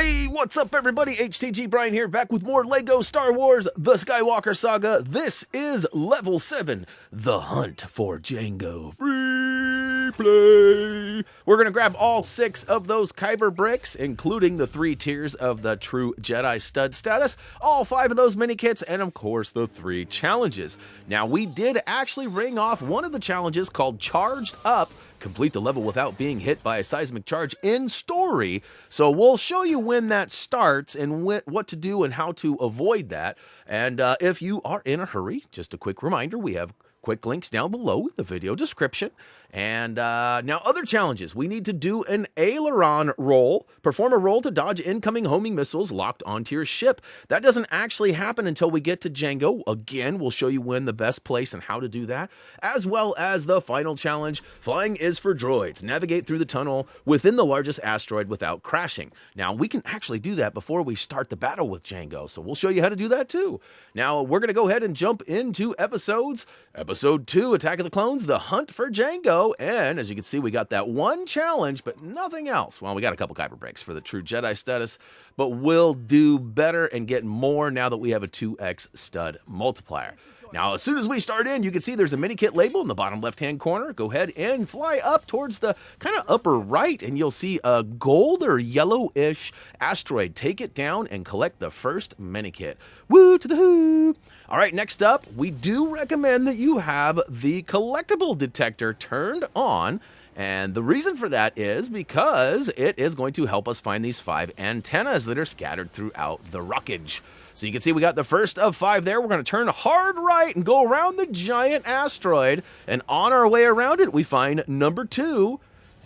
Hey, what's up everybody? HTG Brian here, back with more LEGO Star Wars The Skywalker Saga. This is Level 7, The Hunt for Jango. Free play! We're going to grab all 6 of those Kyber bricks, including the 3 tiers of the True Jedi Stud status, all 5 of those mini-kits, and of course the 3 challenges. Now, we did actually ring off one of the challenges called Charged Up, complete the level without being hit by a seismic charge in story. So we'll show you when that starts and what to do and how to avoid that. And if you are in a hurry, just a quick reminder, we have quick links down below the video description. And now other challenges. We need to do an Aileron roll. Perform a roll to dodge incoming homing missiles locked onto your ship. That doesn't actually happen until we get to Jango. Again, we'll show you when the best place and how to do that. As well as the final challenge, flying is for droids. Navigate through the tunnel within the largest asteroid without crashing. Now, we can actually do that before we start the battle with Jango, so we'll show you how to do that too. Now, we're going to go ahead and jump into episodes. Episode 2, Attack of the Clones, The Hunt for Jango. And as you can see, we got that one challenge, but nothing else. Well, we got a couple Kyber breaks for the True Jedi status, but we'll do better and get more now that we have a 2x stud multiplier. Now, as soon as we start in, you can see there's a mini-kit label in the bottom left-hand corner. Go ahead and fly up towards the kind of upper right, and you'll see a gold or yellowish asteroid. Take it down and collect the first mini-kit. Woo to the who! All right, next up, we do recommend that you have the collectible detector turned on. And the reason for that is because it is going to help us find these 5 antennas that are scattered throughout the wreckage. So you can see we got the first of 5 there. We're going to turn hard right and go around the giant asteroid. And on our way around it, we find number 2.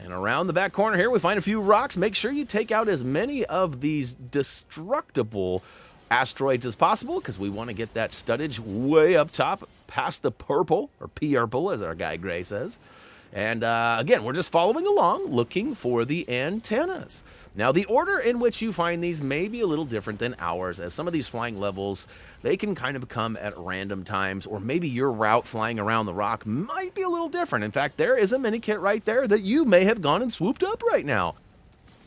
And around the back corner here, we find a few rocks. Make sure you take out as many of these destructible asteroids as possible, because we want to get that studdage way up top past the purple, or P-urple, as our guy Gray says. And again, we're just following along, looking for the antennas. Now, the order in which you find these may be a little different than ours, as some of these flying levels, they can kind of come at random times, or maybe your route flying around the rock might be a little different. In fact, there is a mini-kit right there that you may have gone and swooped up right now.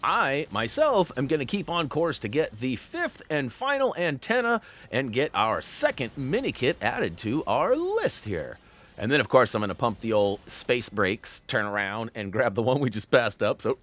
I, myself, am going to keep on course to get the 5th and final antenna and get our 2nd mini-kit added to our list here. And then, of course, I'm going to pump the old space brakes, turn around, and grab the one we just passed up. So,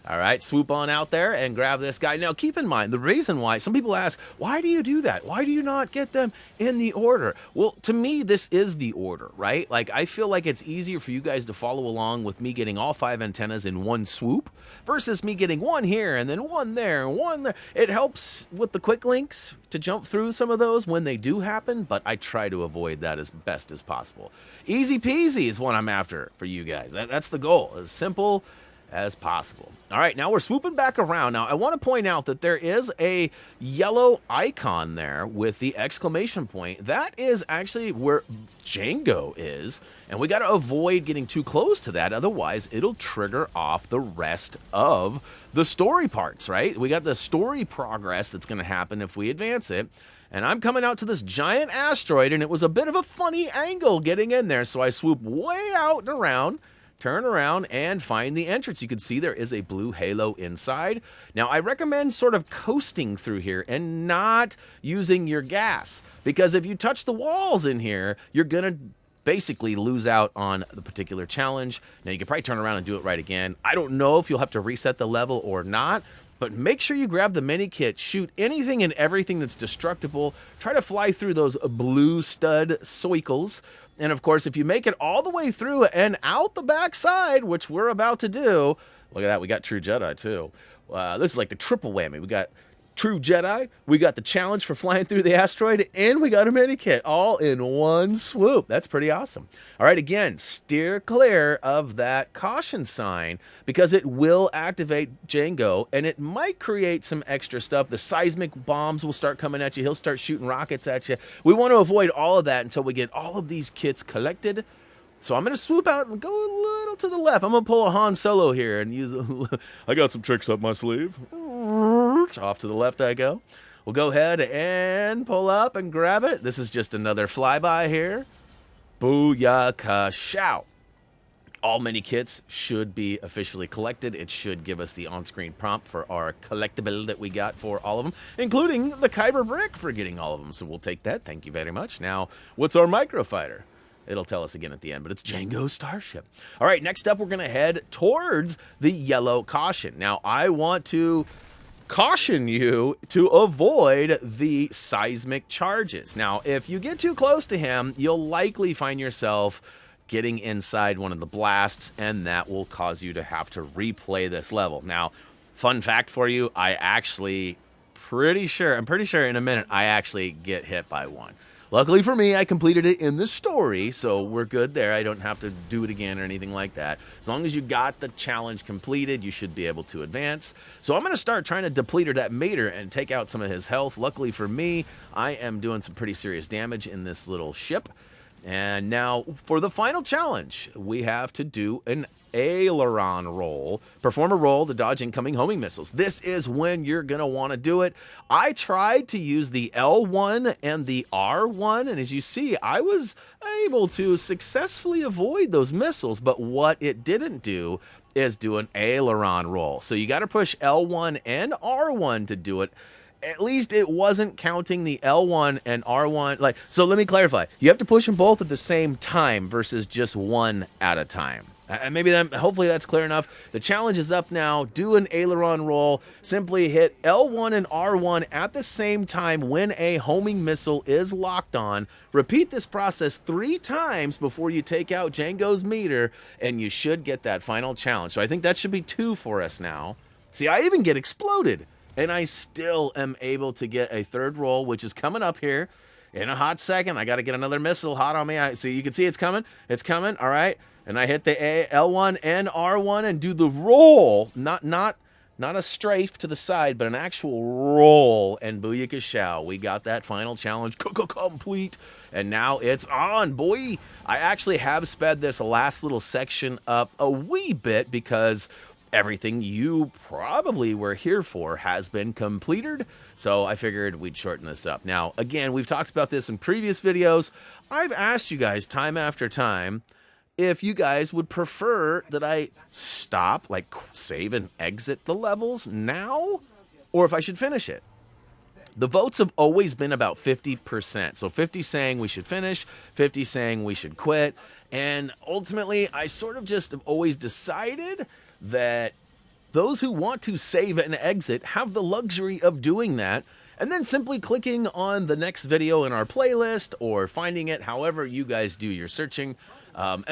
all right, swoop on out there and grab this guy. Now, keep in mind, the reason why, some people ask, why do you do that? Why do you not get them in the order? Well, to me, this is the order, right? Like, I feel like it's easier for you guys to follow along with me getting all 5 antennas in one swoop versus me getting one here and then one there and one there. It helps with the quick links to jump through some of those when they do happen, but I try to avoid that as best as possible. Easy peasy is what I'm after for you guys. That's the goal, as simple as possible. All right, now we're swooping back around. Now, I want to point out that there is a yellow icon there with the exclamation point. That is actually where Jango is, and we got to avoid getting too close to that, otherwise it'll trigger off the rest of the story parts, right? We got the story progress that's going to happen if we advance it. And I'm coming out to this giant asteroid, and it was a bit of a funny angle getting in there, so I swoop way out and around, turn around, and find the entrance. You can see there is a blue halo inside. Now, I recommend sort of coasting through here and not using your gas, because if you touch the walls in here, you're going to basically lose out on the particular challenge. Now, you can probably turn around and do it right again. I don't know if you'll have to reset the level or not, but make sure you grab the mini-kit, shoot anything and everything that's destructible, try to fly through those blue stud circles. And of course, if you make it all the way through and out the backside, which we're about to do, look at that, we got True Jedi too. This is like the triple whammy. We got True Jedi, we got the challenge for flying through the asteroid, and we got a mini-kit all in one swoop. That's pretty awesome. All right, again, steer clear of that caution sign because it will activate Jango, and it might create some extra stuff. The seismic bombs will start coming at you. He'll start shooting rockets at you. We want to avoid all of that until we get all of these kits collected. So I'm going to swoop out and go a little to the left. I'm going to pull a Han Solo here and use I got some tricks up my sleeve. Off to the left I go. We'll go ahead and pull up and grab it. This is just another flyby here. Booyakashow. All Minikits should be officially collected. It should give us the on-screen prompt for our collectible that we got for all of them, including the Kyber brick for getting all of them. So we'll take that. Thank you very much. Now, what's our microfighter? It'll tell us again at the end, but it's Jango Starship. All right, next up, we're going to head towards the Yellow Caution. Now, I want to caution you to avoid the seismic charges. Now, if you get too close to him, you'll likely find yourself getting inside one of the blasts, and that will cause you to have to replay this level. Now, fun fact for you, I'm pretty sure in a minute, I actually get hit by one. Luckily for me, I completed it in the story, so we're good there. I don't have to do it again or anything like that. As long as you got the challenge completed, you should be able to advance. So I'm going to start trying to deplete that meter and take out some of his health. Luckily for me, I am doing some pretty serious damage in this little ship. And now, for the final challenge, we have to do an Aileron roll. Perform a roll to dodge incoming homing missiles. This is when you're going to want to do it. I tried to use the L1 and the R1, and as you see, I was able to successfully avoid those missiles, but what it didn't do is do an Aileron roll. So you got to push L1 and R1 to do it. At least it wasn't counting the L1 and R1. So let me clarify. You have to push them both at the same time versus just one at a time. Hopefully that's clear enough. The challenge is up now. Do an Aileron roll. Simply hit L1 and R1 at the same time when a homing missile is locked on. Repeat this process 3 times before you take out Jango's meter, and you should get that final challenge. So I think that should be 2 for us now. See, I even get exploded. And I still am able to get a 3rd roll, which is coming up here in a hot second. I got to get another missile hot on me. See, you can see it's coming. It's coming. All right. And I hit the L1 and R1 and do the roll. Not a strafe to the side, but an actual roll. And booyakashow. We got that final challenge complete. And now it's on, boy. I actually have sped this last little section up a wee bit because everything you probably were here for has been completed, so I figured we'd shorten this up. Now, again, we've talked about this in previous videos. I've asked you guys time after time if you guys would prefer that I stop, save and exit the levels now, or if I should finish it. The votes have always been about 50%. So 50 saying we should finish, 50 saying we should quit, and ultimately, I sort of just have always decided that those who want to save and exit have the luxury of doing that, and then simply clicking on the next video in our playlist or finding it however you guys do your searching.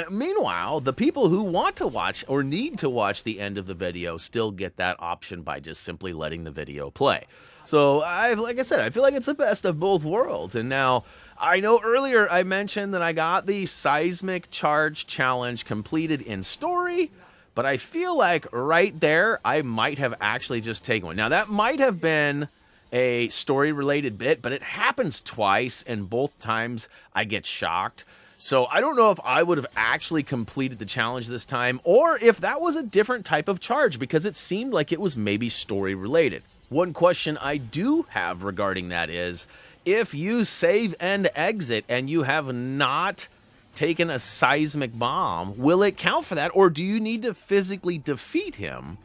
Meanwhile, the people who want to watch or need to watch the end of the video still get that option by just simply letting the video play. So, like I said, I feel like it's the best of both worlds. And now, I know earlier I mentioned that I got the Seismic Charge Challenge completed in story, but I feel like right there, I might have actually just taken one. Now, that might have been a story-related bit, but it happens twice, and both times I get shocked. So I don't know if I would have actually completed the challenge this time, or if that was a different type of charge, because it seemed like it was maybe story-related. One question I do have regarding that is, if you save and exit and you have not taken a seismic bomb, will it count for that, or do you need to physically defeat him?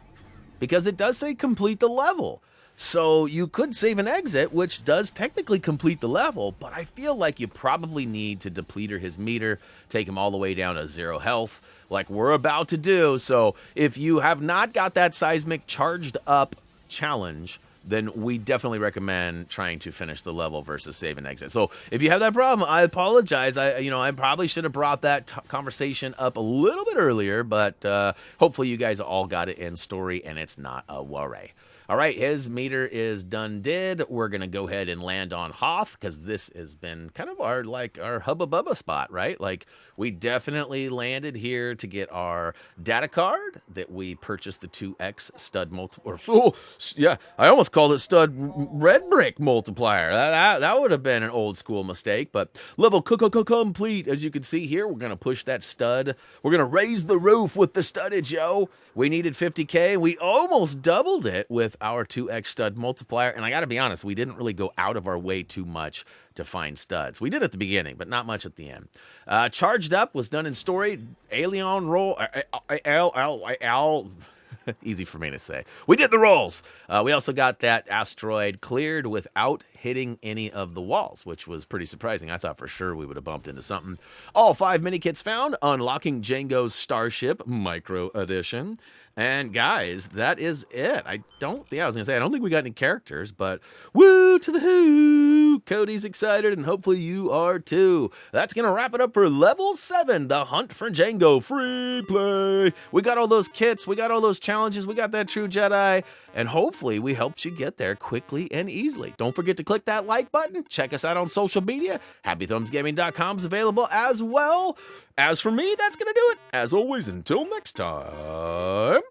Because it does say complete the level. So you could save and exit, which does technically complete the level, but I feel like you probably need to deplete his meter, take him all the way down to 0 health, like we're about to do. So if you have not got that seismic charged up challenge, then we definitely recommend trying to finish the level versus save and exit. So if you have that problem, I apologize. I probably should have brought that conversation up a little bit earlier, but hopefully you guys all got it in story and it's not a worry. All right, his meter is done did. We're going to go ahead and land on Hoth because this has been kind of our hubba bubba spot, right? Like, we definitely landed here to get our data card that we purchased the 2x stud multiplier. Oh, yeah, I almost called it stud red brick multiplier. That would have been an old school mistake, but level complete. As you can see here, we're going to push that stud. We're going to raise the roof with the studdage, yo. We needed 50K. We almost doubled it with our 2x stud multiplier. And I got to be honest, we didn't really go out of our way too much to find studs. We did at the beginning, but not much at the end. Charged Up was done in story. Aileron roll. Easy for me to say. We did the rolls. We also got that asteroid cleared without hitting any of the walls, which was pretty surprising. I thought for sure we would have bumped into something. All 5 minikits found, unlocking Jango's Starship Micro Edition. And guys, that is it. I was gonna say, I don't think we got any characters, but woo to the who! Cody's excited, and hopefully you are too. That's gonna wrap it up for level 7, the Hunt for Jango free play. We got all those kits, we got all those challenges, we got that True Jedi, and hopefully we helped you get there quickly and easily. Don't forget to click that like button. Check us out on social media. HappyThumbsGaming.com is available as well. As for me, that's gonna do it. As always, until next time.